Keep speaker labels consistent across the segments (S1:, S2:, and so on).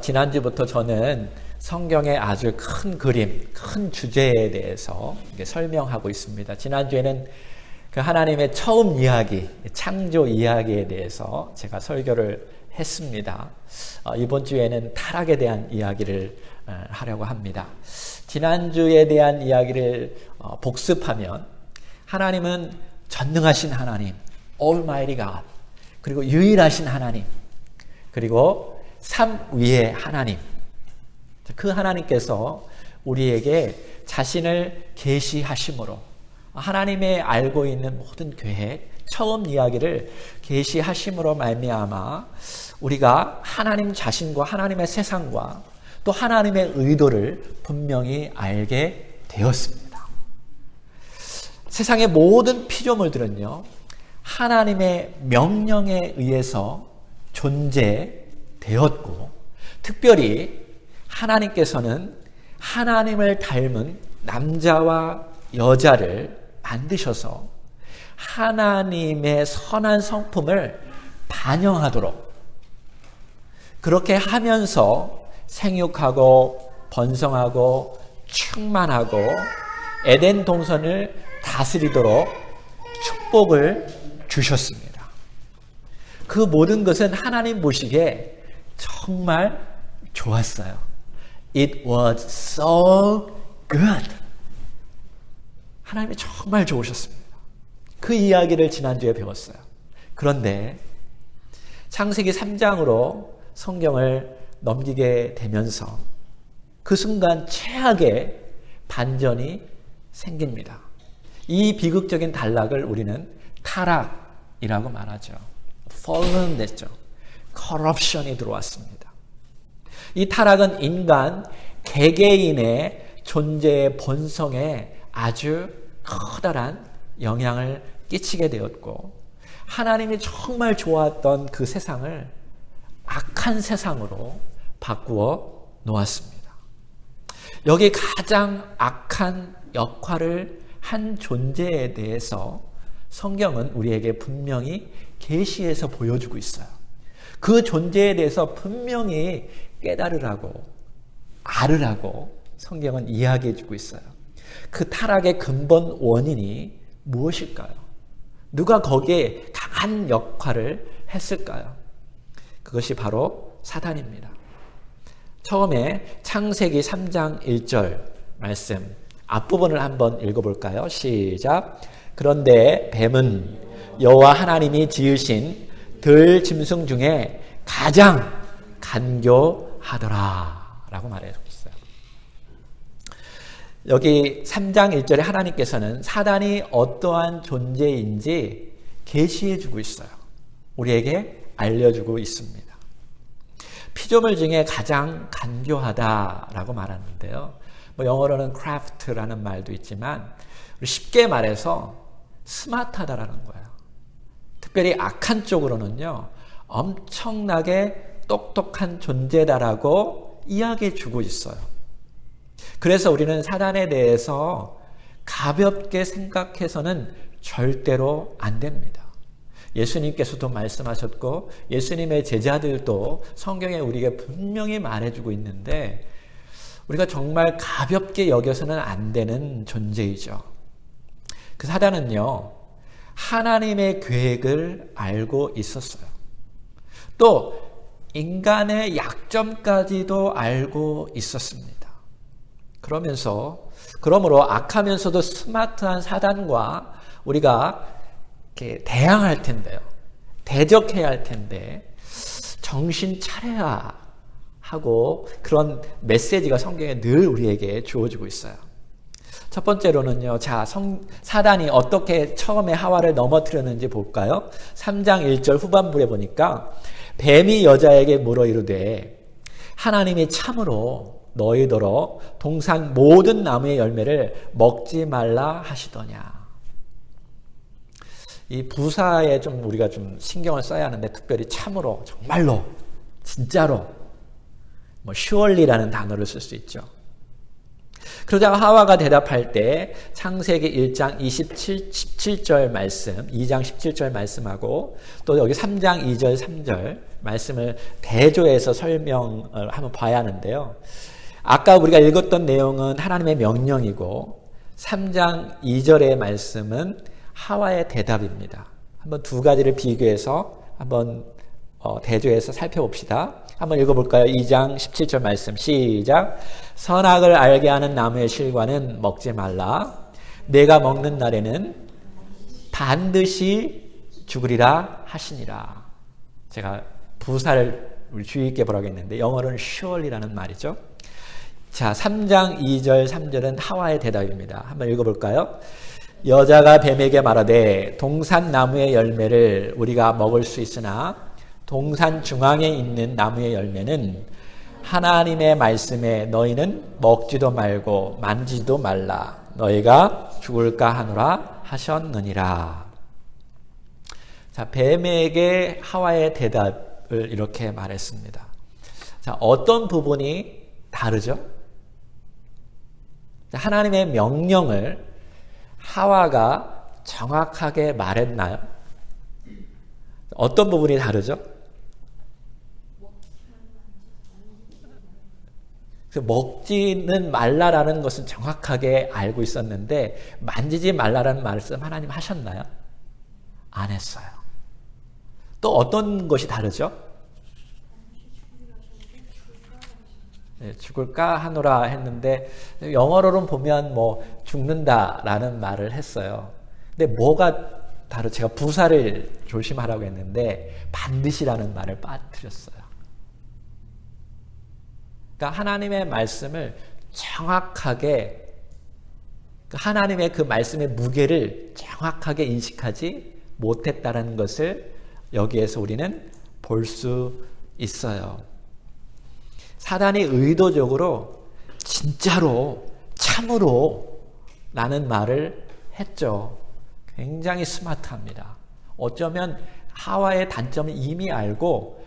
S1: 지난주부터 저는 성경의 아주 큰 그림, 큰 주제에 대해서 설명하고 있습니다. 지난주에는 그 하나님의 처음 이야기, 창조 이야기에 대해서 제가 설교를 했습니다. 이번 주에는 타락에 대한 이야기를 하려고 합니다. 지난주에 대한 이야기를 복습하면 하나님은 전능하신 하나님, Almighty God, 그리고 유일하신 하나님, 그리고 삼위의 하나님, 그 하나님께서 우리에게 자신을 계시하심으로 하나님의 알고 있는 모든 계획, 처음 이야기를 계시하심으로 말미암아 우리가 하나님 자신과 하나님의 세상과 또 하나님의 의도를 분명히 알게 되었습니다. 세상의 모든 피조물들은요, 하나님의 명령에 의해서 존재되었고, 특별히 하나님께서는 하나님을 닮은 남자와 여자를 만드셔서 하나님의 선한 성품을 반영하도록, 그렇게 하면서 생육하고 번성하고 충만하고 에덴 동산을 다스리도록 축복을 주셨습니다. 그 모든 것은 하나님 보시기에 정말 좋았어요. It was so good. 하나님이 정말 좋으셨습니다. 그 이야기를 지난주에 배웠어요. 그런데 창세기 3장으로 성경을 넘기게 되면서 그 순간 최악의 반전이 생깁니다. 이 비극적인 단락을 우리는 타락이라고 말하죠. fallen 됐죠. corruption이 들어왔습니다. 이 타락은 인간 개개인의 존재의 본성에 아주 커다란 영향을 끼치게 되었고, 하나님이 정말 좋았던 그 세상을 악한 세상으로 바꾸어 놓았습니다. 여기 가장 악한 역할을 한 존재에 대해서 성경은 우리에게 분명히 계시해서 보여주고 있어요. 그 존재에 대해서 분명히 깨달으라고, 알으라고 성경은 이야기해주고 있어요. 그 타락의 근본 원인이 무엇일까요? 누가 거기에 강한 역할을 했을까요? 그것이 바로 사단입니다. 처음에 창세기 3장 1절 말씀 앞부분을 한번 읽어볼까요? 시작. 그런데 뱀은 여호와 하나님이 지으신 들 짐승 중에 가장 간교하더라 라고 말해주고 있어요. 여기 3장 1절에 하나님께서는 사단이 어떠한 존재인지 계시해주고 있어요. 우리에게 알려주고 있습니다. 피조물 중에 가장 간교하다라고 말하는데요. 영어로는 craft라는 말도 있지만 쉽게 말해서 스마트하다라는 거예요. 특별히 악한 쪽으로는요, 엄청나게 똑똑한 존재다라고 이야기해 주고 있어요. 그래서 우리는 사단에 대해서 가볍게 생각해서는 절대로 안 됩니다. 예수님께서도 말씀하셨고 예수님의 제자들도 성경에 우리에게 분명히 말해주고 있는데, 우리가 정말 가볍게 여겨서는 안 되는 존재이죠. 그 사단은요, 하나님의 계획을 알고 있었어요. 또 인간의 약점까지도 알고 있었습니다. 그러므로 악하면서도 스마트한 사단과 우리가 이렇게 대항할 텐데요, 대적해야 할 텐데 정신 차려야 하고, 그런 메시지가 성경에 늘 우리에게 주어지고 있어요. 첫 번째로는요, 사단이 어떻게 처음에 하와를 넘어뜨렸는지 볼까요? 3장 1절 후반부에 보니까 뱀이 여자에게 물어 이르되 하나님이 참으로 너희더러 동산 모든 나무의 열매를 먹지 말라 하시더냐. 이 부사에 좀 우리가 좀 신경을 써야 하는데, 특별히 참으로, 정말로, 진짜로, surely라는 단어를 쓸 수 있죠. 그러자 하와가 대답할 때 창세기 1장 17절 말씀, 2장 17절 말씀하고 또 여기 3장 2절 3절 말씀을 대조해서 설명을 한번 봐야 하는데요. 아까 우리가 읽었던 내용은 하나님의 명령이고 3장 2절의 말씀은 하와의 대답입니다. 한번 두 가지를 비교해서 한번 대조해서 살펴봅시다. 한번 읽어볼까요? 2장 17절 말씀 시작. 선악을 알게 하는 나무의 실과는 먹지 말라. 내가 먹는 날에는 반드시 죽으리라 하시니라. 제가 부사를 주의 있게 보라고 했는데 영어로는 surely라는 말이죠. 자, 3장 2절 3절은 하와의 대답입니다. 한번 읽어볼까요? 여자가 뱀에게 말하되 동산 나무의 열매를 우리가 먹을 수 있으나 동산 중앙에 있는 나무의 열매는 하나님의 말씀에 너희는 먹지도 말고 만지지도 말라. 너희가 죽을까 하노라 하셨느니라. 자, 뱀에게 하와의 대답을 이렇게 말했습니다. 자, 어떤 부분이 다르죠? 하나님의 명령을 하와가 정확하게 말했나요? 어떤 부분이 다르죠? 먹지는 말라라는 것은 정확하게 알고 있었는데 만지지 말라라는 말씀 하나님 하셨나요? 안 했어요. 또 어떤 것이 다르죠? 네, 죽을까 하노라 했는데 영어로는 보면 뭐 죽는다라는 말을 했어요. 근데 뭐가 제가 부사를 조심하라고 했는데 반드시라는 말을 빠뜨렸어요. 그러니까 하나님의 말씀을 정확하게 하나님의 그 말씀의 무게를 정확하게 인식하지 못했다는 것을 여기에서 우리는 볼 수 있어요. 사단이 의도적으로 진짜로 참으로 라는 말을 했죠. 굉장히 스마트합니다. 어쩌면 하와의 단점을 이미 알고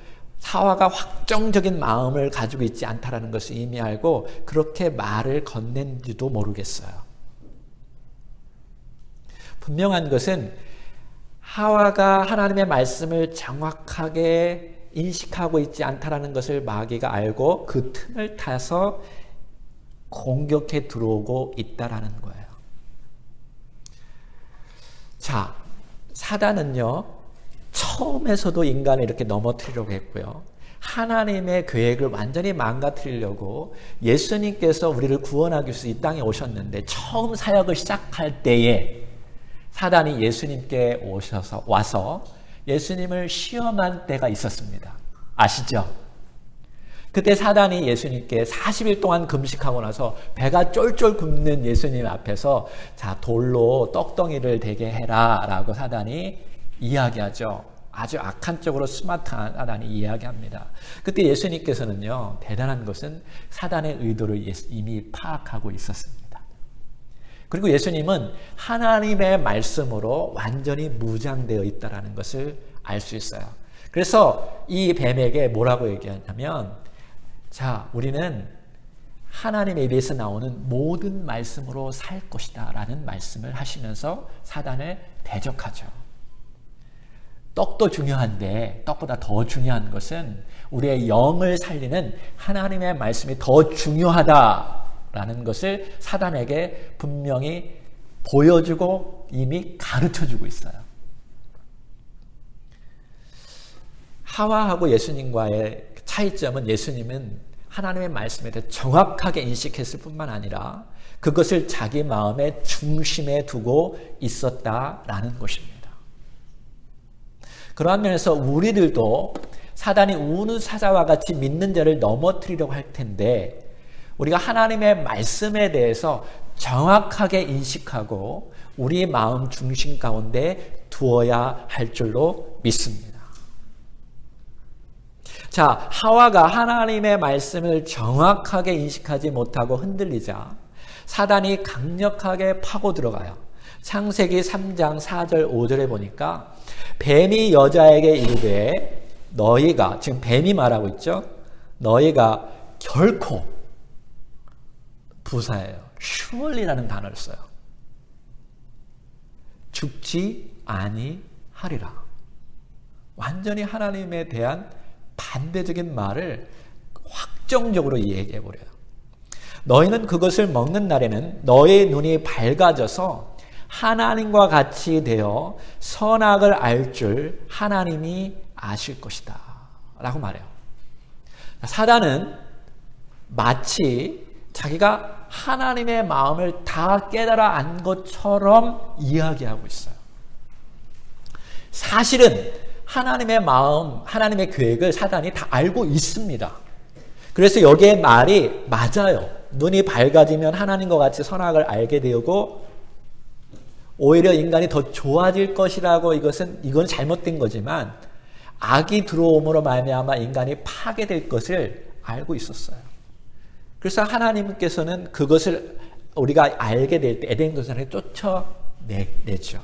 S1: 하와가 확정적인 마음을 가지고 있지 않다라는 것을 이미 알고 그렇게 말을 건넨지도 모르겠어요. 분명한 것은 하와가 하나님의 말씀을 정확하게 인식하고 있지 않다라는 것을 마귀가 알고 그 틈을 타서 공격해 들어오고 있다라는 거예요. 자, 사단은요. 처음에서도 인간을 이렇게 넘어뜨리려고 했고요. 하나님의 계획을 완전히 망가뜨리려고 예수님께서 우리를 구원하기 위해서 이 땅에 오셨는데 처음 사역을 시작할 때에 사단이 예수님께 와서 예수님을 시험한 때가 있었습니다. 아시죠? 그때 사단이 예수님께 40일 동안 금식하고 나서 배가 쫄쫄 굶는 예수님 앞에서 자, 돌로 떡덩이를 되게 해라 라고 사단이 이야기하죠. 아주 악한 쪽으로 스마트한 사단이 이야기합니다. 그때 예수님께서는요, 대단한 것은 사단의 의도를 이미 파악하고 있었습니다. 그리고 예수님은 하나님의 말씀으로 완전히 무장되어 있다는 것을 알 수 있어요. 그래서 이 뱀에게 뭐라고 얘기하냐면, 자, 우리는 하나님의 입에서 나오는 모든 말씀으로 살 것이다 라는 말씀을 하시면서 사단을 대적하죠. 떡도 중요한데 떡보다 더 중요한 것은 우리의 영을 살리는 하나님의 말씀이 더 중요하다라는 것을 사단에게 분명히 보여주고 이미 가르쳐주고 있어요. 하와하고 예수님과의 차이점은 예수님은 하나님의 말씀에 대해 정확하게 인식했을 뿐만 아니라 그것을 자기 마음의 중심에 두고 있었다라는 것입니다. 그러한 면에서 우리들도 사단이 우는 사자와 같이 믿는 자를 넘어뜨리려고 할 텐데 우리가 하나님의 말씀에 대해서 정확하게 인식하고 우리 마음 중심 가운데 두어야 할 줄로 믿습니다. 자, 하와가 하나님의 말씀을 정확하게 인식하지 못하고 흔들리자 사단이 강력하게 파고 들어가요. 창세기 3장 4절 5절에 보니까 뱀이 여자에게 이르되 너희가, 지금 뱀이 말하고 있죠. 너희가 결코, 부사예요. surely라는 단어를 써요. 죽지 아니하리라. 완전히 하나님에 대한 반대적인 말을 확정적으로 얘기해 버려요. 너희는 그것을 먹는 날에는 너의 눈이 밝아져서 하나님과 같이 되어 선악을 알 줄 하나님이 아실 것이다 라고 말해요. 사단은 마치 자기가 하나님의 마음을 다 깨달아 안 것처럼 이야기하고 있어요. 사실은 하나님의 마음, 하나님의 계획을 사단이 다 알고 있습니다. 그래서 여기에 말이 맞아요. 눈이 밝아지면 하나님과 같이 선악을 알게 되고 오히려 인간이 더 좋아질 것이라고 이건 잘못된 거지만 악이 들어옴으로 말미암아 인간이 파괴될 것을 알고 있었어요. 그래서 하나님께서는 그것을 우리가 알게 될 때 에덴 동산에 쫓아내죠.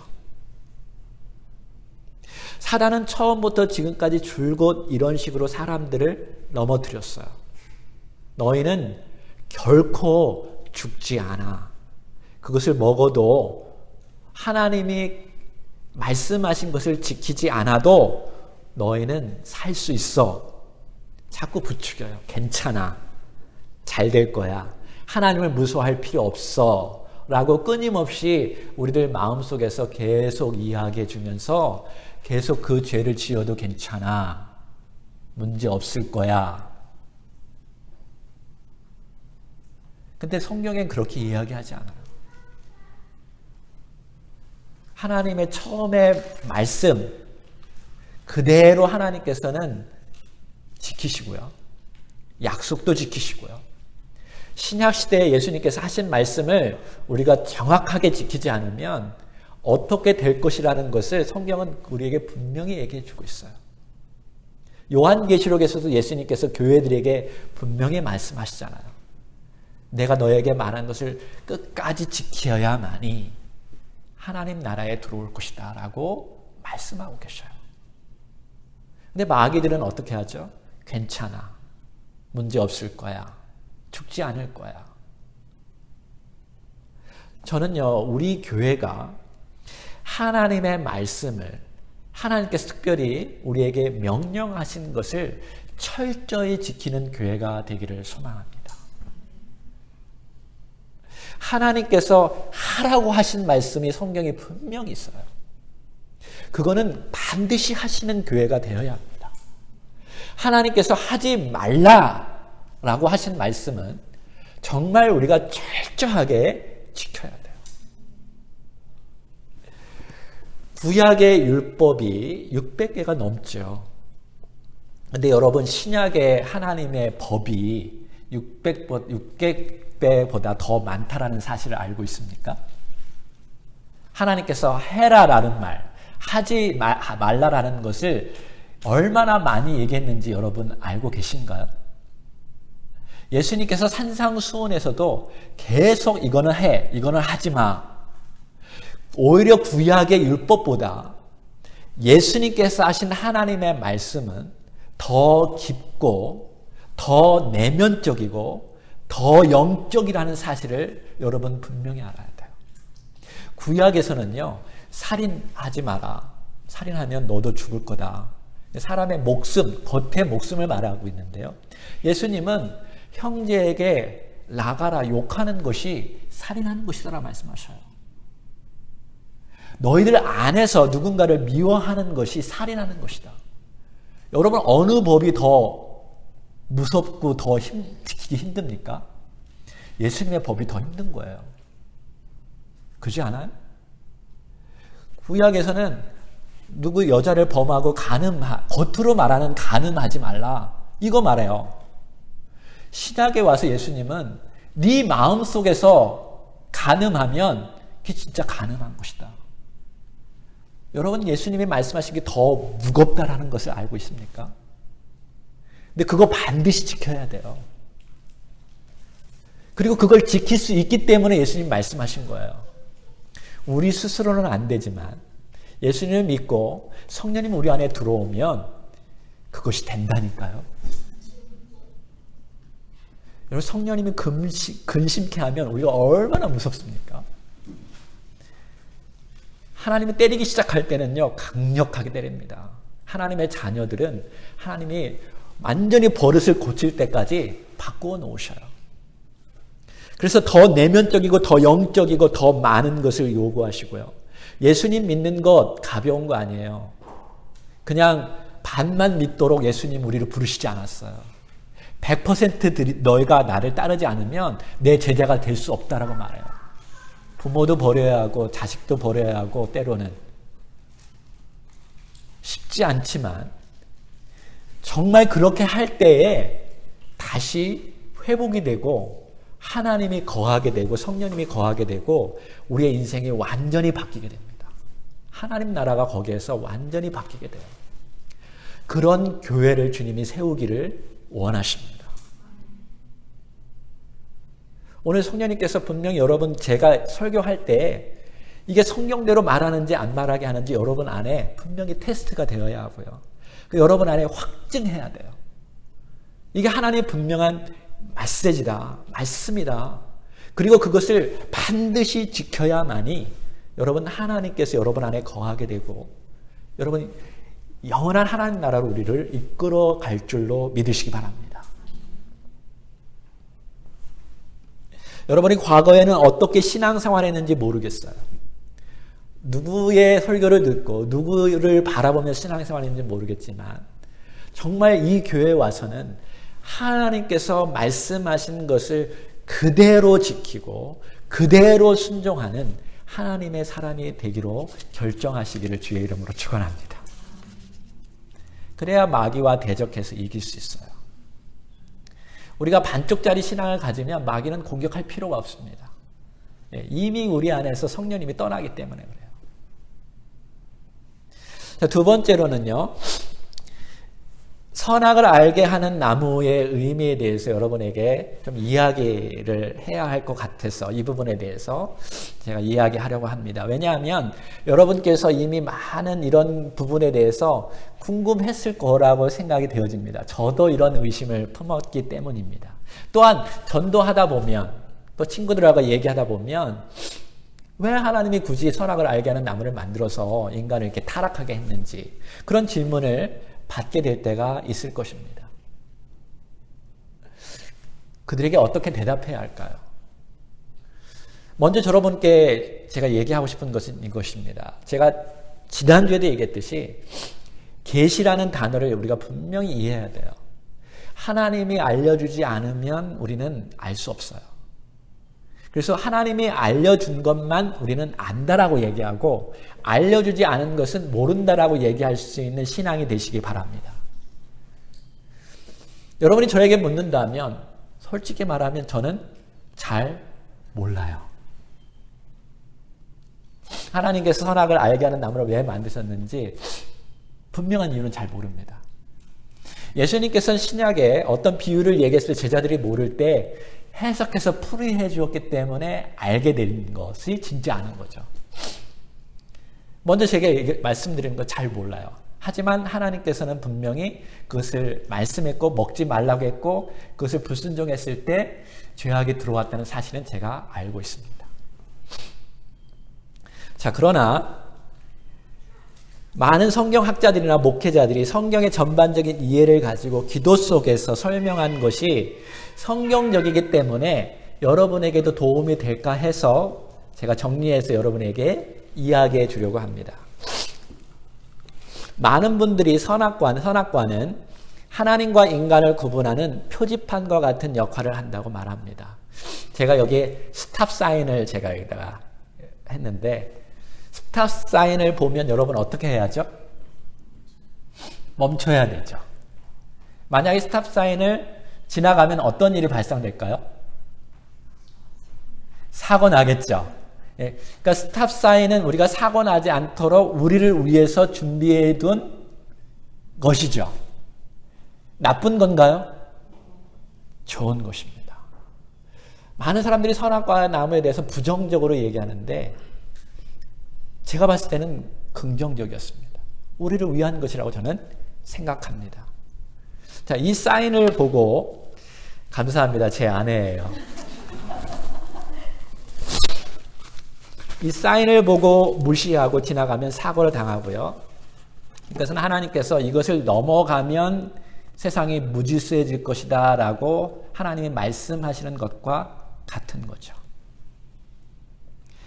S1: 사단은 처음부터 지금까지 줄곧 이런 식으로 사람들을 넘어뜨렸어요. 너희는 결코 죽지 않아. 그것을 먹어도 하나님이 말씀하신 것을 지키지 않아도 너희는 살 수 있어. 자꾸 부추겨요. 괜찮아. 잘 될 거야. 하나님을 무서워할 필요 없어. 라고 끊임없이 우리들 마음속에서 계속 이야기해 주면서 계속 그 죄를 지어도 괜찮아. 문제 없을 거야. 근데 성경엔 그렇게 이야기하지 않아요. 하나님의 처음의 말씀 그대로 하나님께서는 지키시고요. 약속도 지키시고요. 신약시대에 예수님께서 하신 말씀을 우리가 정확하게 지키지 않으면 어떻게 될 것이라는 것을 성경은 우리에게 분명히 얘기해 주고 있어요. 요한계시록에서도 예수님께서 교회들에게 분명히 말씀하시잖아요. 내가 너에게 말한 것을 끝까지 지켜야만이 하나님 나라에 들어올 것이다 라고 말씀하고 계셔요. 근데 마귀들은 어떻게 하죠? 괜찮아. 문제 없을 거야. 죽지 않을 거야. 저는요, 우리 교회가 하나님의 말씀을 하나님께서 특별히 우리에게 명령하신 것을 철저히 지키는 교회가 되기를 소망합니다. 하나님께서 하라고 하신 말씀이 성경에 분명히 있어요. 그거는 반드시 하시는 교회가 되어야 합니다. 하나님께서 하지 말라라고 하신 말씀은 정말 우리가 철저하게 지켜야 돼요. 구약의 율법이 600개가 넘죠. 근데 여러분 신약의 하나님의 법이 600배보다 더 많다라는 사실을 알고 있습니까? 하나님께서 해라라는 말, 하지 말라라는 것을 얼마나 많이 얘기했는지 여러분 알고 계신가요? 예수님께서 산상수훈에서도 계속 이거는 해, 이거는 하지 마. 오히려 구약의 율법보다 예수님께서 하신 하나님의 말씀은 더 깊고 더 내면적이고 더 영적이라는 사실을 여러분 분명히 알아야 돼요. 구약에서는요, 살인하지 마라. 살인하면 너도 죽을 거다. 사람의 목숨, 겉의 목숨을 말하고 있는데요. 예수님은 형제에게 나가라, 욕하는 것이 살인하는 것이다라고 말씀하셔요. 너희들 안에서 누군가를 미워하는 것이 살인하는 것이다. 여러분 어느 법이 더 무섭고 더 지키기 힘듭니까? 예수님의 법이 더 힘든 거예요. 그렇지 않아요? 구약에서는 누구 여자를 범하고 겉으로 말하는 간음하지 말라. 이거 말해요. 신약에 와서 예수님은 네 마음속에서 간음하면 그게 진짜 간음한 것이다. 여러분 예수님이 말씀하신 게 더 무겁다라는 것을 알고 있습니까? 근데 그거 반드시 지켜야 돼요. 그리고 그걸 지킬 수 있기 때문에 예수님 말씀하신 거예요. 우리 스스로는 안 되지만 예수님을 믿고 성령님 우리 안에 들어오면 그것이 된다니까요. 여러분, 성령님이 근심케 하면 우리가 얼마나 무섭습니까? 하나님이 때리기 시작할 때는요, 강력하게 때립니다. 하나님의 자녀들은 하나님이 완전히 버릇을 고칠 때까지 바꾸어 놓으셔요. 그래서 더 내면적이고 더 영적이고 더 많은 것을 요구하시고요. 예수님 믿는 것 가벼운 거 아니에요. 그냥 반만 믿도록 예수님 우리를 부르시지 않았어요. 100% 너희가 나를 따르지 않으면 내 제자가 될 수 없다라고 말해요. 부모도 버려야 하고 자식도 버려야 하고 때로는 쉽지 않지만 정말 그렇게 할 때에 다시 회복이 되고 하나님이 거하게 되고 성령님이 거하게 되고 우리의 인생이 완전히 바뀌게 됩니다. 하나님 나라가 거기에서 완전히 바뀌게 돼요. 그런 교회를 주님이 세우기를 원하십니다. 오늘 성령님께서 분명히 여러분, 제가 설교할 때 이게 성경대로 말하는지 안 말하게 하는지 여러분 안에 분명히 테스트가 되어야 하고요. 여러분 안에 확증해야 돼요. 이게 하나님의 분명한 메시지다, 말씀이다. 그리고 그것을 반드시 지켜야만이 여러분, 하나님께서 여러분 안에 거하게 되고 여러분 영원한 하나님 나라로 우리를 이끌어 갈 줄로 믿으시기 바랍니다. 여러분이 과거에는 어떻게 신앙생활을 했는지 모르겠어요. 누구의 설교를 듣고 누구를 바라보며 신앙생활을 했는지 모르겠지만 정말 이 교회에 와서는 하나님께서 말씀하신 것을 그대로 지키고 그대로 순종하는 하나님의 사람이 되기로 결정하시기를 주의 이름으로 축원합니다. 그래야 마귀와 대적해서 이길 수 있어요. 우리가 반쪽짜리 신앙을 가지면 마귀는 공격할 필요가 없습니다. 이미 우리 안에서 성령님이 떠나기 때문에 그래요. 자, 두 번째로는요, 선악을 알게 하는 나무의 의미에 대해서 여러분에게 좀 이야기를 해야 할 것 같아서 이 부분에 대해서 제가 이야기하려고 합니다. 왜냐하면 여러분께서 이미 많은 이런 부분에 대해서 궁금했을 거라고 생각이 되어집니다. 저도 이런 의심을 품었기 때문입니다. 또한 전도하다 보면 또 친구들하고 얘기하다 보면 왜 하나님이 굳이 선악을 알게 하는 나무를 만들어서 인간을 이렇게 타락하게 했는지 그런 질문을 받게 될 때가 있을 것입니다. 그들에게 어떻게 대답해야 할까요? 먼저 여러분께 제가 얘기하고 싶은 것은 이것입니다. 제가 지난주에도 얘기했듯이 계시라는 단어를 우리가 분명히 이해해야 돼요. 하나님이 알려주지 않으면 우리는 알 수 없어요. 그래서 하나님이 알려준 것만 우리는 안다라고 얘기하고 알려주지 않은 것은 모른다라고 얘기할 수 있는 신앙이 되시기 바랍니다. 여러분이 저에게 묻는다면 솔직히 말하면 저는 잘 몰라요. 하나님께서 선악을 알게 하는 나무를 왜 만드셨는지 분명한 이유는 잘 모릅니다. 예수님께서는 신약에 어떤 비유를 얘기했을 때 제자들이 모를 때 해석해서 풀이해 주었기 때문에 알게 된 것이 진짜 아는 거죠. 먼저 제가 말씀드린 거 잘 몰라요. 하지만 하나님께서는 분명히 그것을 말씀했고 먹지 말라고 했고 그것을 불순종했을 때 죄악이 들어왔다는 사실은 제가 알고 있습니다. 자, 그러나 많은 성경학자들이나 목회자들이 성경의 전반적인 이해를 가지고 기도 속에서 설명한 것이 성경적이기 때문에 여러분에게도 도움이 될까 해서 제가 정리해서 여러분에게 이야기해 주려고 합니다. 많은 분들이 선악과는 하나님과 인간을 구분하는 표지판과 같은 역할을 한다고 말합니다. 제가 여기에 스탑 사인을 제가 여기다가 했는데 스탑 사인을 보면 여러분 어떻게 해야죠? 멈춰야 되죠. 만약에 스탑 사인을 지나가면 어떤 일이 발생될까요? 사고 나겠죠. 예, 그러니까 스탑 사인은 우리가 사고 나지 않도록 우리를 위해서 준비해 둔 것이죠. 나쁜 건가요? 좋은 것입니다. 많은 사람들이 선악과 나무에 대해서 부정적으로 얘기하는데 제가 봤을 때는 긍정적이었습니다. 우리를 위한 것이라고 저는 생각합니다. 자, 이 사인을 보고 감사합니다. 제 아내예요. 이 사인을 보고 무시하고 지나가면 사고를 당하고요. 이것은 하나님께서 이것을 넘어가면 세상이 무질서해질 것이다 라고 하나님이 말씀하시는 것과 같은 거죠.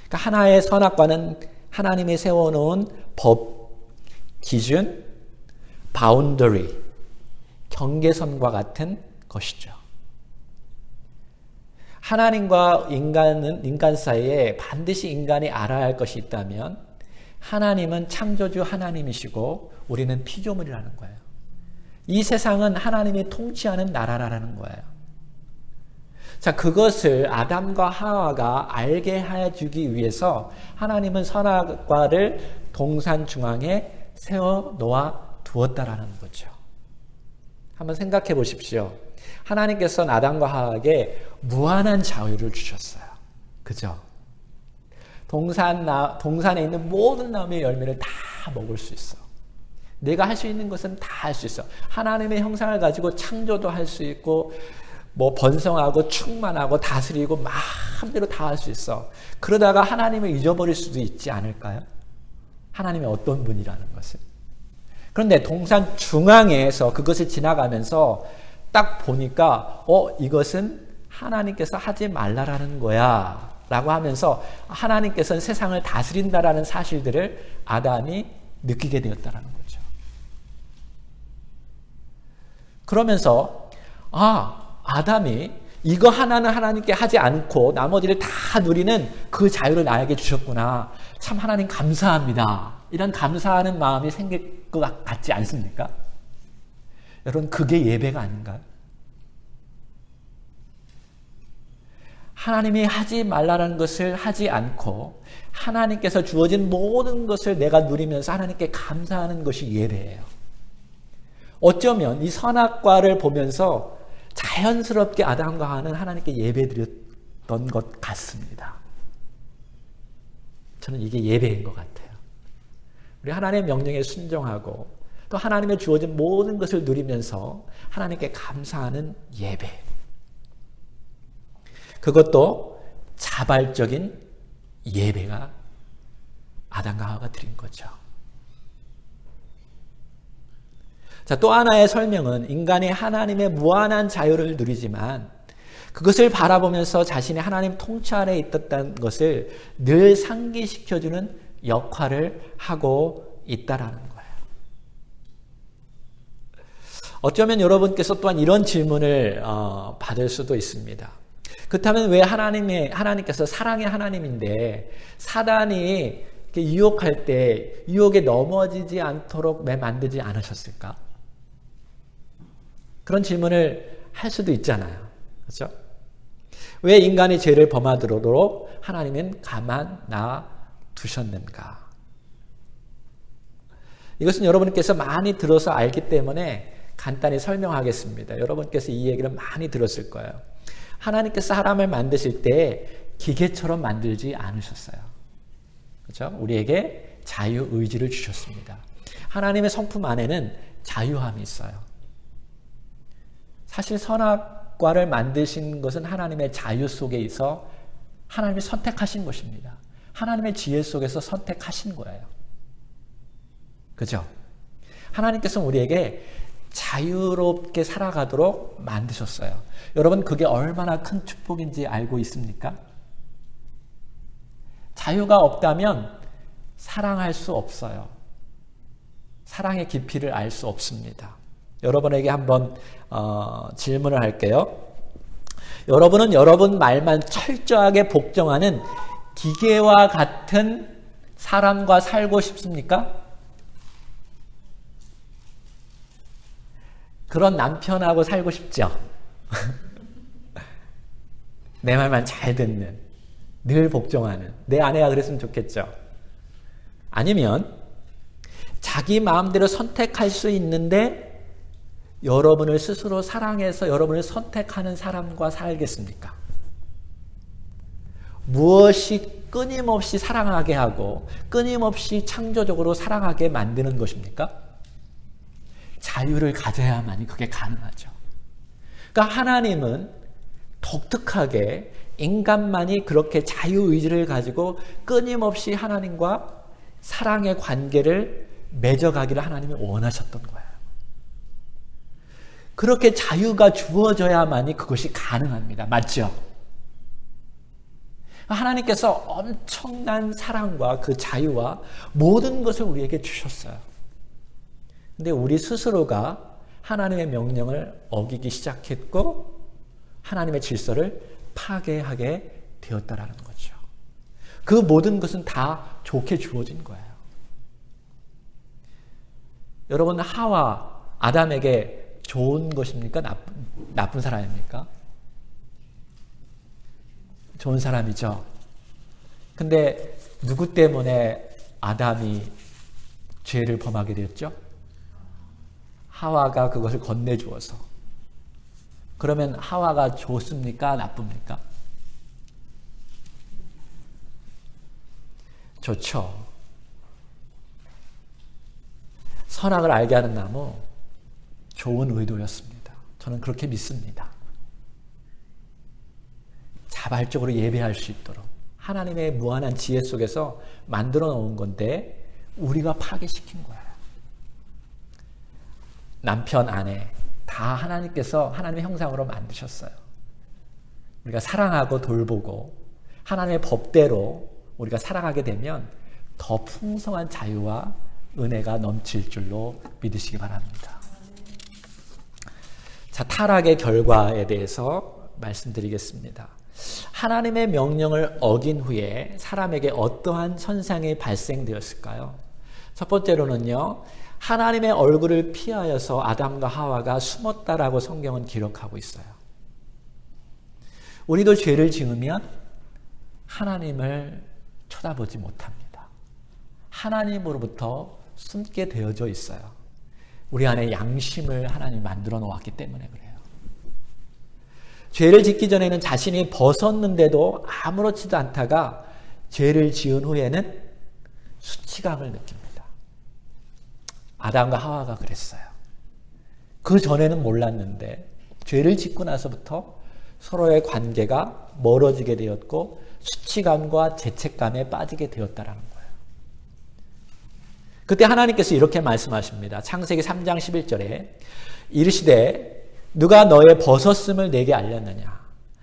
S1: 그러니까 하나의 선악과는 하나님이 세워놓은 법, 기준, 바운더리, 경계선과 같은 것이죠. 하나님과 인간 사이에 반드시 인간이 알아야 할 것이 있다면 하나님은 창조주 하나님이시고 우리는 피조물이라는 거예요. 이 세상은 하나님이 통치하는 나라라는 거예요. 자, 그것을 아담과 하와가 알게 해주기 위해서 하나님은 선악과를 동산 중앙에 세워 놓아 두었다라는 거죠. 한번 생각해 보십시오. 하나님께서는 아담과 하와에게 무한한 자유를 주셨어요. 그죠? 동산에 있는 모든 나무의 열매를 다 먹을 수 있어. 내가 할 수 있는 것은 다 할 수 있어. 하나님의 형상을 가지고 창조도 할 수 있고 번성하고 충만하고 다스리고 마음대로 다 할 수 있어. 그러다가 하나님을 잊어버릴 수도 있지 않을까요? 하나님이 어떤 분이라는 것을. 그런데 동산 중앙에서 그것을 지나가면서 딱 보니까 이것은 하나님께서 하지 말라라는 거야 라고 하면서 하나님께서는 세상을 다스린다라는 사실들을 아담이 느끼게 되었다라는 거죠. 그러면서 아담이 이거 하나는 하나님께 하지 않고 나머지를 다 누리는 그 자유를 나에게 주셨구나. 참 하나님 감사합니다. 이런 감사하는 마음이 생길 것 같지 않습니까? 여러분, 그게 예배가 아닌가요? 하나님이 하지 말라는 것을 하지 않고 하나님께서 주어진 모든 것을 내가 누리면서 하나님께 감사하는 것이 예배예요. 어쩌면 이 선악과를 보면서 자연스럽게 아담과 하와는 하나님께 예배드렸던 것 같습니다. 저는 이게 예배인 것 같아요. 우리 하나님의 명령에 순종하고 또 하나님의 주어진 모든 것을 누리면서 하나님께 감사하는 예배. 그것도 자발적인 예배가 아담과 하와가 드린 거죠. 자, 또 하나의 설명은 인간이 하나님의 무한한 자유를 누리지만 그것을 바라보면서 자신이 하나님 통치 아래에 있었다는 것을 늘 상기시켜주는 역할을 하고 있다라는 거예요. 어쩌면 여러분께서 또한 이런 질문을 받을 수도 있습니다. 그렇다면 왜 하나님께서 사랑의 하나님인데 사단이 유혹할 때 유혹에 넘어지지 않도록 만들지 않으셨을까? 그런 질문을 할 수도 있잖아요. 그렇죠? 왜 인간이 죄를 범하도록 하나님은 가만 놔두셨는가? 이것은 여러분께서 많이 들어서 알기 때문에 간단히 설명하겠습니다. 여러분께서 이 얘기를 많이 들었을 거예요. 하나님께서 사람을 만드실 때 기계처럼 만들지 않으셨어요. 그렇죠? 우리에게 자유의지를 주셨습니다. 하나님의 성품 안에는 자유함이 있어요. 사실 선악과를 만드신 것은 하나님의 자유 속에 있어 하나님이 선택하신 것입니다. 하나님의 지혜 속에서 선택하신 거예요. 그죠? 하나님께서는 우리에게 자유롭게 살아가도록 만드셨어요. 여러분, 그게 얼마나 큰 축복인지 알고 있습니까? 자유가 없다면 사랑할 수 없어요. 사랑의 깊이를 알 수 없습니다. 여러분에게 한번 질문을 할게요. 여러분은 여러분 말만 철저하게 복종하는 기계와 같은 사람과 살고 싶습니까? 그런 남편하고 살고 싶죠? 내 말만 잘 듣는, 늘 복종하는 내 아내가 그랬으면 좋겠죠? 아니면 자기 마음대로 선택할 수 있는데 여러분을 스스로 사랑해서 여러분을 선택하는 사람과 살겠습니까? 무엇이 끊임없이 사랑하게 하고 끊임없이 창조적으로 사랑하게 만드는 것입니까? 자유를 가져야만이 그게 가능하죠. 그러니까 하나님은 독특하게 인간만이 그렇게 자유의지를 가지고 끊임없이 하나님과 사랑의 관계를 맺어가기를 하나님이 원하셨던 거예요. 그렇게 자유가 주어져야만이 그것이 가능합니다. 맞죠? 하나님께서 엄청난 사랑과 그 자유와 모든 것을 우리에게 주셨어요. 근데 우리 스스로가 하나님의 명령을 어기기 시작했고 하나님의 질서를 파괴하게 되었다라는 거죠. 그 모든 것은 다 좋게 주어진 거예요. 여러분, 하와 아담에게 좋은 것입니까? 나쁜 사람입니까? 좋은 사람이죠. 근데 누구 때문에 아담이 죄를 범하게 되었죠? 하와가 그것을 건네주어서. 그러면 하와가 좋습니까? 나쁩니까? 좋죠. 선악을 알게 하는 나무, 좋은 의도였습니다. 저는 그렇게 믿습니다. 자발적으로 예배할 수 있도록 하나님의 무한한 지혜 속에서 만들어 놓은 건데 우리가 파괴시킨 거예요. 남편, 아내 다 하나님께서 하나님의 형상으로 만드셨어요. 우리가 사랑하고 돌보고 하나님의 법대로 우리가 살아가게 되면 더 풍성한 자유와 은혜가 넘칠 줄로 믿으시기 바랍니다. 자, 타락의 결과에 대해서 말씀드리겠습니다. 하나님의 명령을 어긴 후에 사람에게 어떠한 현상이 발생되었을까요? 첫 번째로는요, 하나님의 얼굴을 피하여서 아담과 하와가 숨었다라고 성경은 기록하고 있어요. 우리도 죄를 지으면 하나님을 쳐다보지 못합니다. 하나님으로부터 숨게 되어져 있어요. 우리 안에 양심을 하나님이 만들어 놓았기 때문에 그래요. 죄를 짓기 전에는 자신이 벗었는데도 아무렇지도 않다가 죄를 지은 후에는 수치감을 느낍니다. 아담과 하와가 그랬어요. 그 전에는 몰랐는데 죄를 짓고 나서부터 서로의 관계가 멀어지게 되었고 수치감과 죄책감에 빠지게 되었다라는 거예요. 그때 하나님께서 이렇게 말씀하십니다. 창세기 3장 11절에 이르시되 누가 너의 벗었음을 내게 알렸느냐?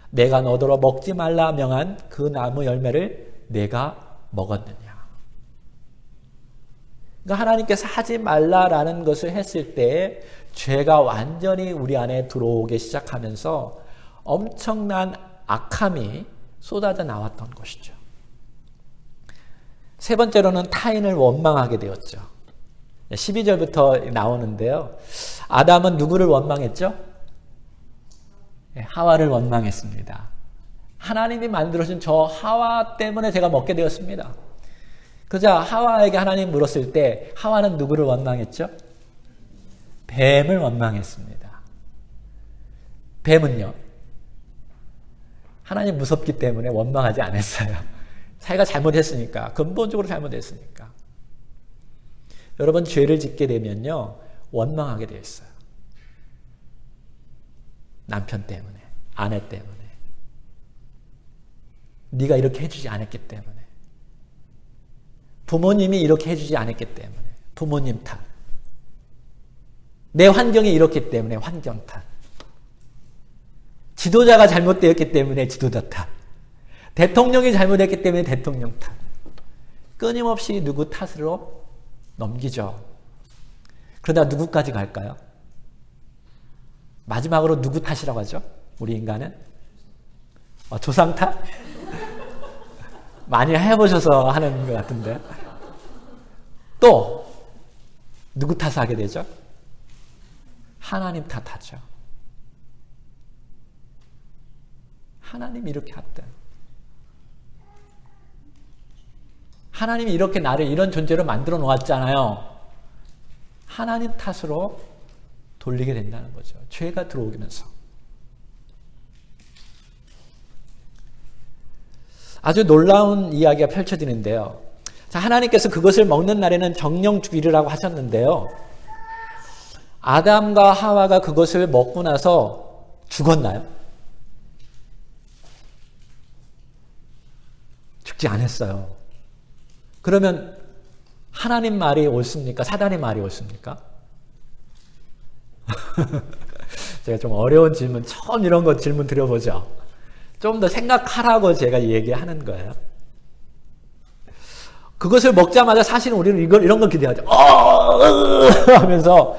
S1: 내가 너더러 먹지 말라 명한 그 나무 열매를 내가 먹었느냐? 그러니까 하나님께서 하지 말라라는 것을 했을 때 죄가 완전히 우리 안에 들어오기 시작하면서 엄청난 악함이 쏟아져 나왔던 것이죠. 세 번째로는 타인을 원망하게 되었죠. 12절부터 나오는데요. 아담은 누구를 원망했죠? 하와를 원망했습니다. 하나님이 만들어준 저 하와 때문에 제가 먹게 되었습니다. 그저 하와에게 하나님 물었을 때 하와는 누구를 원망했죠? 뱀을 원망했습니다. 뱀은요, 하나님 무섭기 때문에 원망하지 않았어요. 자기가 잘못했으니까, 근본적으로 잘못했으니까. 여러분, 죄를 짓게 되면요, 원망하게 되어 있어요. 남편 때문에, 아내 때문에, 네가 이렇게 해주지 않았기 때문에, 부모님이 이렇게 해주지 않았기 때문에, 부모님 탓, 내 환경이 이렇기 때문에 환경 탓, 지도자가 잘못되었기 때문에 지도자 탓, 대통령이 잘못했기 때문에 대통령 탓, 끊임없이 누구 탓으로 넘기죠. 그러다 누구까지 갈까요? 마지막으로 누구 탓이라고 하죠? 우리 인간은? 조상 탓? 많이 해보셔서 하는 것 같은데. 또 누구 탓을 하게 되죠? 하나님 탓하죠. 하나님이 이렇게 했대. 하나님이 이렇게 나를 이런 존재로 만들어 놓았잖아요. 하나님 탓으로 돌리게 된다는 거죠. 죄가 들어오면서. 아주 놀라운 이야기가 펼쳐지는데요. 자, 하나님께서 그것을 먹는 날에는 정령 죽이리라고 하셨는데요. 아담과 하와가 그것을 먹고 나서 죽었나요? 죽지 않았어요. 그러면 하나님 말이 옳습니까? 사단의 말이 옳습니까? 제가 좀 어려운 질문, 처음 이런 거 질문 드려보죠. 좀 더 생각하라고 제가 얘기하는 거예요. 그것을 먹자마자 사실은 우리는 이런 걸 기대하죠. 하면서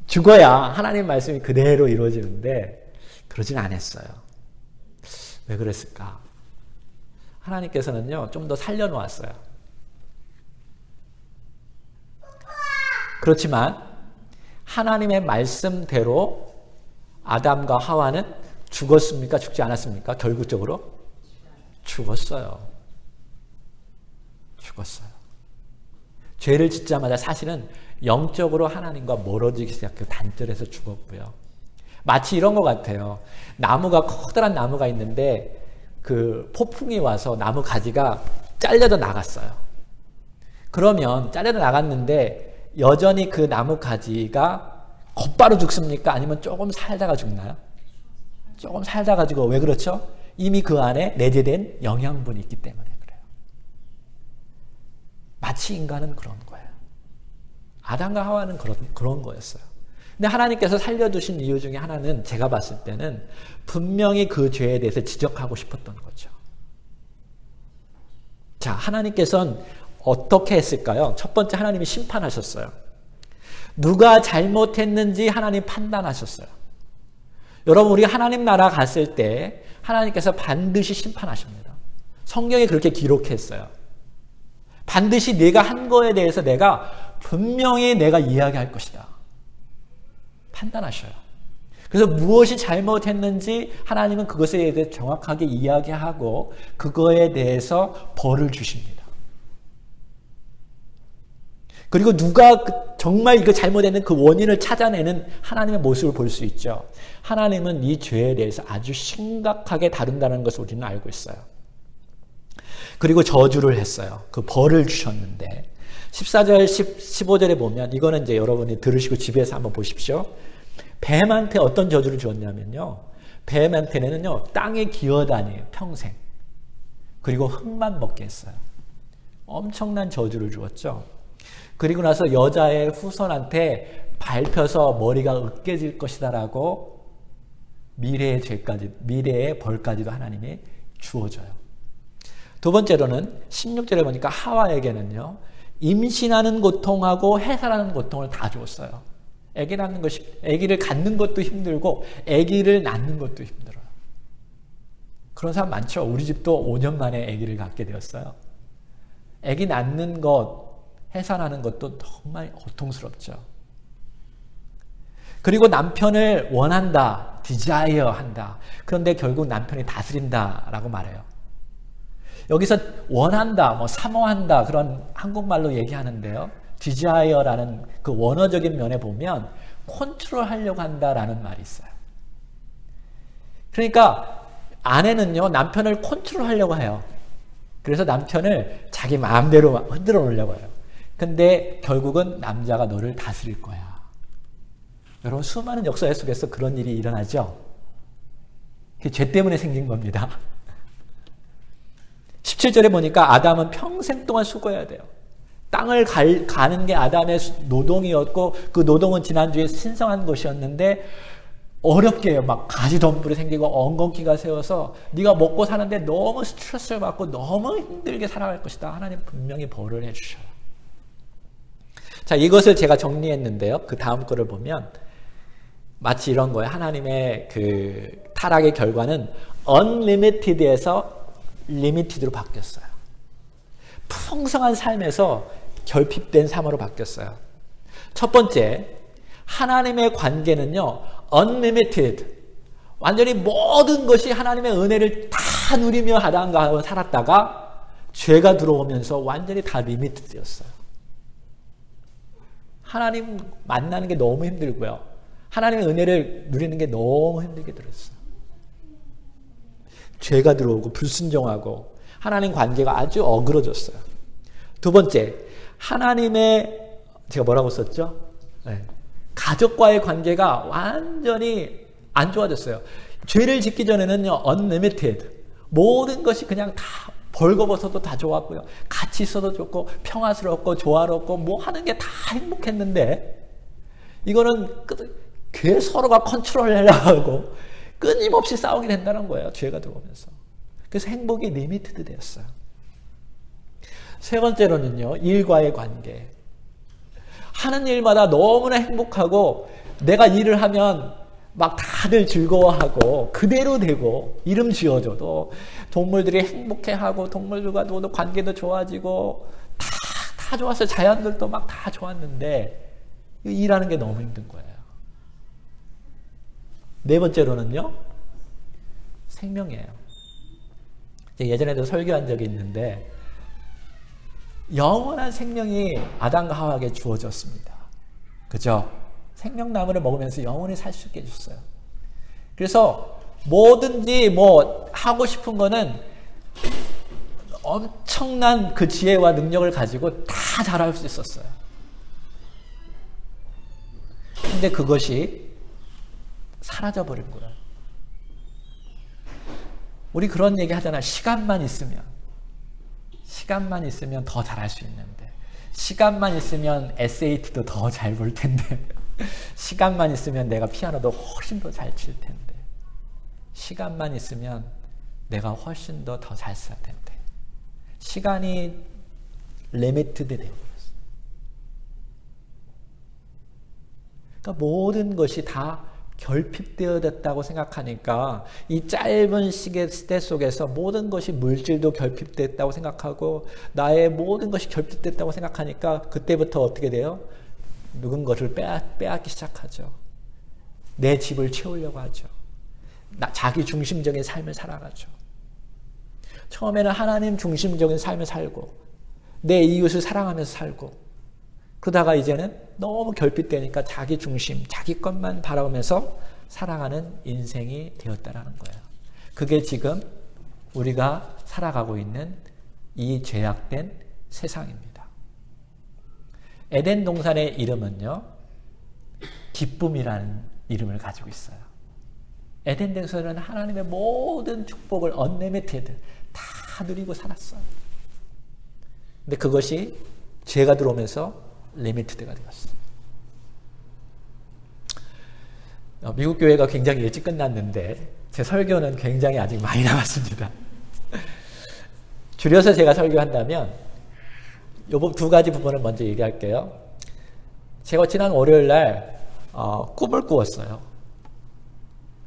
S1: 죽어야 하나님 말씀이 그대로 이루어지는데 그러진 않았어요. 왜 그랬을까? 하나님께서는요, 좀 더 살려놓았어요. 그렇지만 하나님의 말씀대로 아담과 하와는 죽었습니까? 죽지 않았습니까? 결국적으로 죽었어요. 죽었어요. 죄를 짓자마자 사실은 영적으로 하나님과 멀어지기 시작해요. 단절해서 죽었고요. 마치 이런 것 같아요. 나무가, 커다란 나무가 있는데 그 폭풍이 와서 나무 가지가 잘려져 나갔어요. 그러면 잘려져 나갔는데 여전히 그 나무 가지가 곧바로 죽습니까? 아니면 조금 살다가 죽나요? 조금 살다가 죽어. 왜 그렇죠? 이미 그 안에 내재된 영양분이 있기 때문에 그래요. 마치 인간은 그런 거예요. 아담과 하와는 그런 거였어요. 근데 하나님께서 살려두신 이유 중에 하나는 제가 봤을 때는 분명히 그 죄에 대해서 지적하고 싶었던 거죠. 자, 하나님께서는 어떻게 했을까요? 첫 번째, 하나님이 심판하셨어요. 누가 잘못했는지 하나님 판단하셨어요. 여러분, 우리 하나님 나라 갔을 때 하나님께서 반드시 심판하십니다. 성경에 그렇게 기록했어요. 반드시 내가 한 거에 대해서 내가 분명히 내가 이야기할 것이다. 판단하셔요. 그래서 무엇이 잘못했는지 하나님은 그것에 대해 정확하게 이야기하고 그거에 대해서 벌을 주십니다. 그리고 누가 정말 이거 잘못했는 그 원인을 찾아내는 하나님의 모습을 볼 수 있죠. 하나님은 이 죄에 대해서 아주 심각하게 다룬다는 것을 우리는 알고 있어요. 그리고 저주를 했어요. 그 벌을 주셨는데 14절, 15절에 보면 이거는 이제 여러분이 들으시고 집에서 한번 보십시오. 뱀한테 어떤 저주를 주었냐면요. 뱀한테는요, 땅에 기어다녀요. 평생. 그리고 흙만 먹게 했어요. 엄청난 저주를 주었죠. 그리고 나서 여자의 후손한테 밟혀서 머리가 으깨질 것이다라고 미래의 벌까지도 하나님이 주어져요. 두 번째로는 16절에 보니까 하와에게는요, 임신하는 고통하고 해산하는 고통을 다 주었어요. 아기를 갖는 것도 힘들고 아기를 낳는 것도 힘들어요. 그런 사람 많죠. 우리 집도 5년 만에 아기를 갖게 되었어요. 아기 낳는 것, 해산하는 것도 정말 고통스럽죠. 그리고 남편을 원한다, 디자이어 한다. 그런데 결국 남편이 다스린다라고 말해요. 여기서 원한다, 사모한다 그런 한국말로 얘기하는데요. 디자이어라는 그 원어적인 면에 보면 컨트롤하려고 한다라는 말이 있어요. 그러니까 아내는요, 남편을 컨트롤하려고 해요. 그래서 남편을 자기 마음대로 흔들어 놓으려고 해요. 근데 결국은 남자가 너를 다스릴 거야. 여러분, 수많은 역사 속에서 그런 일이 일어나죠. 그게 죄 때문에 생긴 겁니다. 17절에 보니까 아담은 평생 동안 수고해야 돼요. 땅을 가는 게 아담의 노동이었고 그 노동은 지난주에 신성한 것이었는데 어렵게 막 가시덤불이 생기고 엉겅퀴가 세워서 네가 먹고 사는데 너무 스트레스를 받고 너무 힘들게 살아갈 것이다. 하나님 분명히 벌을 해주셔요. 자, 이것을 제가 정리했는데요. 그 다음 거를 보면 마치 이런 거예요. 하나님의 그 타락의 결과는 unlimited에서 limited로 바뀌었어요. 풍성한 삶에서 결핍된 삶으로 바뀌었어요. 첫 번째, 하나님의 관계는요, unlimited. 완전히 모든 것이 하나님의 은혜를 다 누리며 아담과 살았다가 죄가 들어오면서 완전히 다 limited였어요. 하나님 만나는 게 너무 힘들고요. 하나님의 은혜를 누리는 게 너무 힘들게 들었어요. 죄가 들어오고 불순종하고 하나님 관계가 아주 어그러졌어요. 두 번째, 하나님의 제가 뭐라고 썼죠? 네. 가족과의 관계가 완전히 안 좋아졌어요. 죄를 짓기 전에는요, unlimited. 모든 것이 그냥 다 벌거벗어도 다 좋았고요. 같이 있어도 좋고 평화스럽고 조화롭고 뭐 하는 게 다 행복했는데 이거는 서로가 컨트롤하려고 하고 끊임없이 싸우게 된다는 거예요. 죄가 들어오면서. 그래서 행복이 리미티드 되었어요. 세 번째로는요. 일과의 관계. 하는 일마다 너무나 행복하고 내가 일을 하면 막 다들 즐거워하고 그대로 되고 이름 지어줘도 동물들이 행복해하고 동물들과도 관계도 좋아지고 다 좋았어요. 자연들도 막 다 좋았는데 일하는 게 너무 힘든 거예요. 네 번째로는요. 생명이에요. 예전에도 설교한 적이 있는데 영원한 생명이 아담과 하와에게 주어졌습니다. 그죠? 생명나무를 먹으면서 영원히 살 수 있게 해줬어요. 그래서 뭐든지 뭐 하고 싶은 거는 엄청난 그 지혜와 능력을 가지고 다 잘할 수 있었어요. 근데 그것이 사라져버린 거예요. 우리 그런 얘기 하잖아. 시간만 있으면 더 잘할 수 있는데, 시간만 있으면 SAT도 더 잘 볼 텐데, 시간만 있으면 내가 피아노도 훨씬 더 잘 칠 텐데, 시간만 있으면 내가 훨씬 더 잘 살 텐데, 시간이 리미티드 되어버렸어요. 그러니까 모든 것이 다 결핍되어졌다고 생각하니까 이 짧은 시대 속에서 모든 것이 물질도 결핍됐다고 생각하고 나의 모든 것이 결핍됐다고 생각하니까 그때부터 어떻게 돼요? 누군 것을 빼앗기 시작하죠. 내 집을 채우려고 하죠. 자기 중심적인 삶을 살아가죠. 처음에는 하나님 중심적인 삶을 살고 내 이웃을 사랑하면서 살고 그러다가 이제는 너무 결핍되니까 자기 중심, 자기 것만 바라보면서 살아가는 인생이 되었다라는 거예요. 그게 지금 우리가 살아가고 있는 이 죄악된 세상입니다. 에덴 동산의 이름은요, 기쁨이라는 이름을 가지고 있어요. 에덴 동산은 하나님의 모든 축복을 언리미티드 다 누리고 살았어요. 근데 그것이 죄가 들어오면서 리미티드가 되었어요. 미국 교회가 굉장히 일찍 끝났는데 제 설교는 굉장히 아직 많이 남았습니다. 줄여서 제가 설교한다면 이 두 가지 부분을 먼저 얘기할게요. 제가 지난 월요일 날 꿈을 꾸었어요.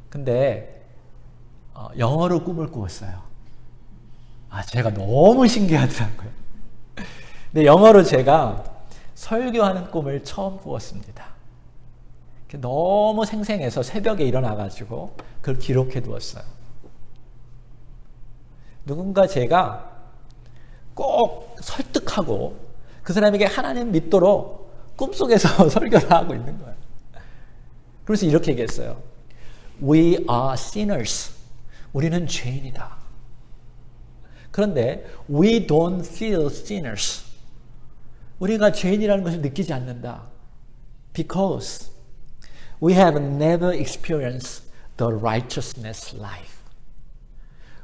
S1: 근데 영어로 꿈을 꾸었어요. 제가 너무 신기하더라고요. 근데 영어로 제가 설교하는 꿈을 처음 꾸었습니다. 너무 생생해서 새벽에 일어나가지고 그걸 기록해 두었어요. 누군가 제가 꼭 설득하고 그 사람에게 하나님 믿도록 꿈속에서 설교를 하고 있는 거예요. 그래서 이렇게 얘기했어요. We are sinners. 우리는 죄인이다. 그런데 we don't feel sinners. 우리가 죄인이라는 것을 느끼지 않는다. Because we have never experienced the righteousness life.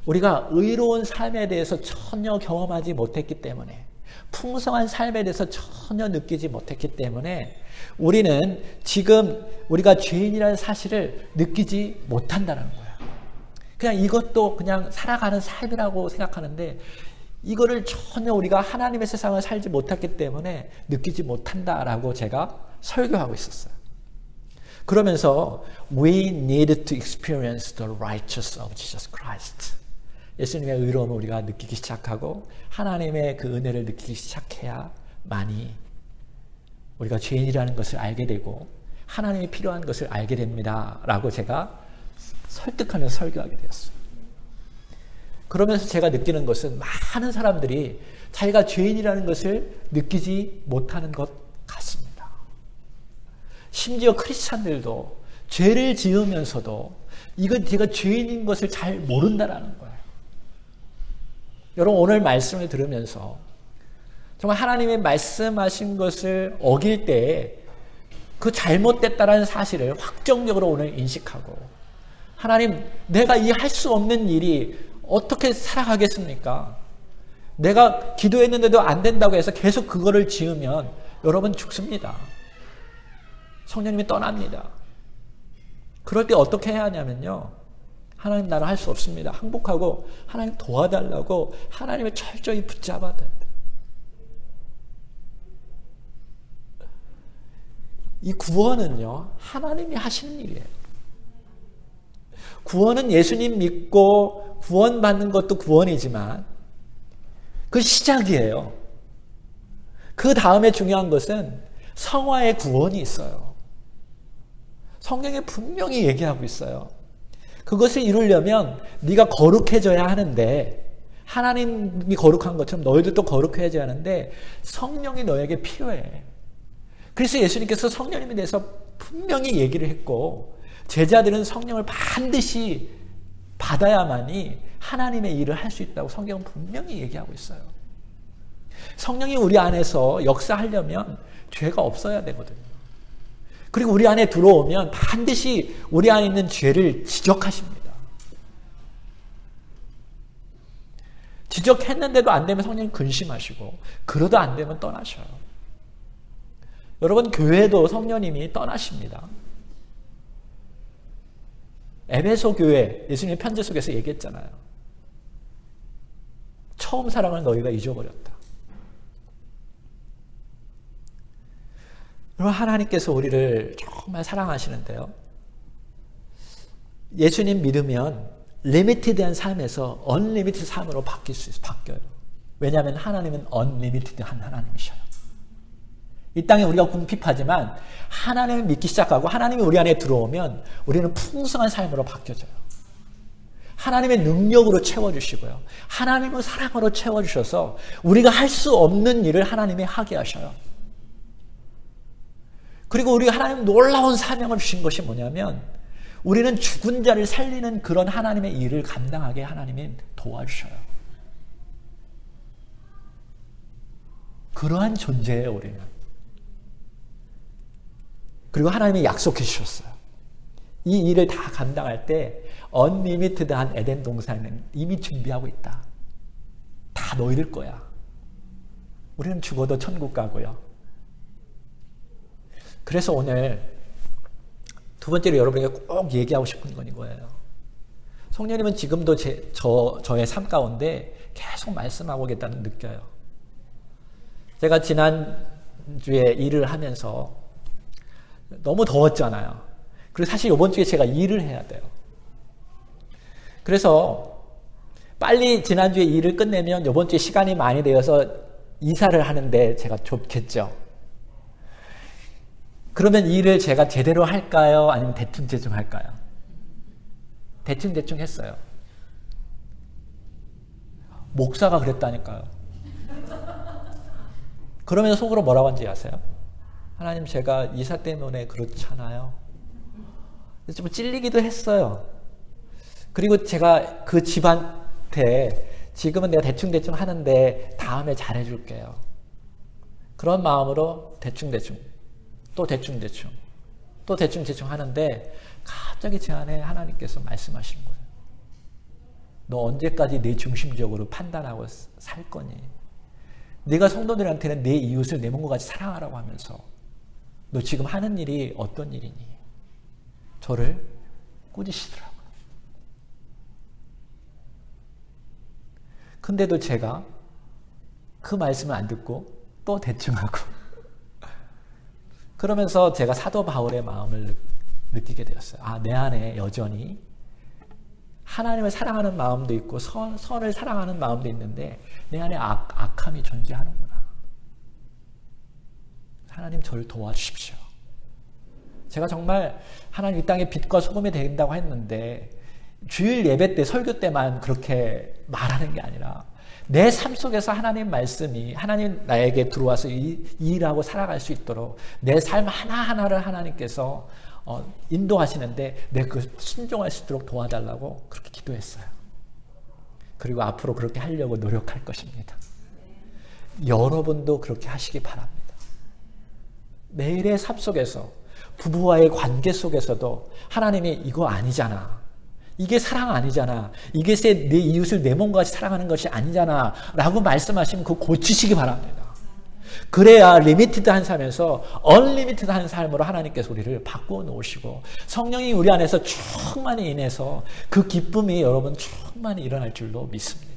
S1: 우리가 의로운 삶에 대해서 전혀 경험하지 못했기 때문에, 풍성한 삶에 대해서 전혀 느끼지 못했기 때문에 우리는 지금 우리가 죄인이라는 사실을 느끼지 못한다는 거예요. 그냥 이것도 그냥 살아가는 삶이라고 생각하는데 이거를 전혀 우리가 하나님의 세상을 살지 못했기 때문에 느끼지 못한다라고 제가 설교하고 있었어요. 그러면서 We need to experience the righteousness of Jesus Christ. 예수님의 의로움을 우리가 느끼기 시작하고 하나님의 그 은혜를 느끼기 시작해야만이 우리가 죄인이라는 것을 알게 되고 하나님이 필요한 것을 알게 됩니다. 라고 제가 설득하면서 설교하게 되었어요. 그러면서 제가 느끼는 것은 많은 사람들이 자기가 죄인이라는 것을 느끼지 못하는 것 같습니다. 심지어 크리스찬들도 죄를 지으면서도 이건 제가 죄인인 것을 잘 모른다라는 거예요. 여러분 오늘 말씀을 들으면서 정말 하나님의 말씀하신 것을 어길 때에 그 잘못됐다라는 사실을 확정적으로 오늘 인식하고 하나님 내가 이 할 수 없는 일이 어떻게 살아가겠습니까? 내가 기도했는데도 안 된다고 해서 계속 그거를 지으면 여러분 죽습니다. 성령님이 떠납니다. 그럴 때 어떻게 해야 하냐면요. 하나님 나는 할 수 없습니다. 항복하고 하나님 도와달라고 하나님을 철저히 붙잡아야 된다. 이 구원은요. 하나님이 하시는 일이에요. 구원은 예수님 믿고 구원받는 것도 구원이지만 그 시작이에요. 그 다음에 중요한 것은 성화의 구원이 있어요. 성경에 분명히 얘기하고 있어요. 그것을 이루려면 네가 거룩해져야 하는데 하나님이 거룩한 것처럼 너희들도 거룩해져야 하는데 성령이 너에게 필요해. 그래서 예수님께서 성령님에 대해서 분명히 얘기를 했고 제자들은 성령을 반드시 받아야만이 하나님의 일을 할 수 있다고 성경은 분명히 얘기하고 있어요. 성령이 우리 안에서 역사하려면 죄가 없어야 되거든요. 그리고 우리 안에 들어오면 반드시 우리 안에 있는 죄를 지적하십니다. 지적했는데도 안 되면 성령이 근심하시고 그러다 안 되면 떠나셔요. 여러분 교회도 성령님이 떠나십니다. 에베소 교회 예수님의 편지 속에서 얘기했잖아요. 처음 사랑을 너희가 잊어버렸다. 여러분 하나님께서 우리를 정말 사랑하시는데요. 예수님 믿으면 리미티드한 삶에서 언리미티드 삶으로 바뀌어요. 왜냐하면 하나님은 언리미티드한 하나님이셔요. 이 땅에 우리가 궁핍하지만 하나님을 믿기 시작하고 하나님이 우리 안에 들어오면 우리는 풍성한 삶으로 바뀌어져요. 하나님의 능력으로 채워주시고요. 하나님의 사랑으로 채워주셔서 우리가 할 수 없는 일을 하나님이 하게 하셔요. 그리고 우리가 하나님 놀라운 사명을 주신 것이 뭐냐면 우리는 죽은 자를 살리는 그런 하나님의 일을 감당하게 하나님이 도와주셔요. 그러한 존재예요, 우리는. 그리고 하나님이 약속해 주셨어요. 이 일을 다 감당할 때 언리미티드한 에덴 동산은 이미 준비하고 있다. 다 너희들 거야. 우리는 죽어도 천국 가고요. 그래서 오늘 두 번째로 여러분에게 꼭 얘기하고 싶은 건 이거예요. 성령님은 지금도 저의 삶 가운데 계속 말씀하고 계시다는 느껴요. 제가 지난주에 일을 하면서 너무 더웠잖아요. 그리고 사실 이번 주에 제가 일을 해야 돼요. 그래서 빨리 지난주에 일을 끝내면 이번 주에 시간이 많이 되어서 이사를 하는데 제가 좋겠죠. 그러면 일을 제가 제대로 할까요? 아니면 대충 할까요? 대충 했어요. 목사가 그랬다니까요. 그러면서 속으로 뭐라고 하는지 아세요? 하나님 제가 이사 때문에 그렇잖아요. 좀 찔리기도 했어요. 그리고 제가 그 집한테 지금은 내가 대충 하는데 다음에 잘해줄게요. 그런 마음으로 대충 또 대충 하는데 갑자기 제 안에 하나님께서 말씀하시는 거예요. 너 언제까지 내 중심적으로 판단하고 살 거니? 네가 성도들한테는 내 이웃을 내 몸과 같이 사랑하라고 하면서 너 지금 하는 일이 어떤 일이니? 저를 꾸짖으시더라고요. 근데도 제가 그 말씀을 안 듣고 또 대충 하고 그러면서 제가 사도 바울의 마음을 느끼게 되었어요. 아, 내 안에 여전히 하나님을 사랑하는 마음도 있고 선을 사랑하는 마음도 있는데 내 안에 악함이 존재하는구나. 하나님 저를 도와주십시오. 제가 정말 하나님 이 땅에 빛과 소금이 된다고 했는데 주일 예배 때 설교 때만 그렇게 말하는 게 아니라 내 삶 속에서 하나님 말씀이 하나님 나에게 들어와서 일하고 살아갈 수 있도록 내 삶 하나하나를 하나님께서 인도하시는데 내 그 순종할 수 있도록 도와달라고 그렇게 기도했어요. 그리고 앞으로 그렇게 하려고 노력할 것입니다. 여러분도 그렇게 하시기 바랍니다. 매일의 삶 속에서 부부와의 관계 속에서도 하나님이 이거 아니잖아. 이게 사랑 아니잖아. 이게 내 이웃을 내 몸같이 사랑하는 것이 아니잖아. 라고 말씀하시면 그거 고치시기 바랍니다. 그래야 리미티드한 삶에서 언리미티드한 삶으로 하나님께서 우리를 바꾸어 놓으시고 성령이 우리 안에서 충만히 인해서 그 기쁨이 여러분 충만히 일어날 줄로 믿습니다.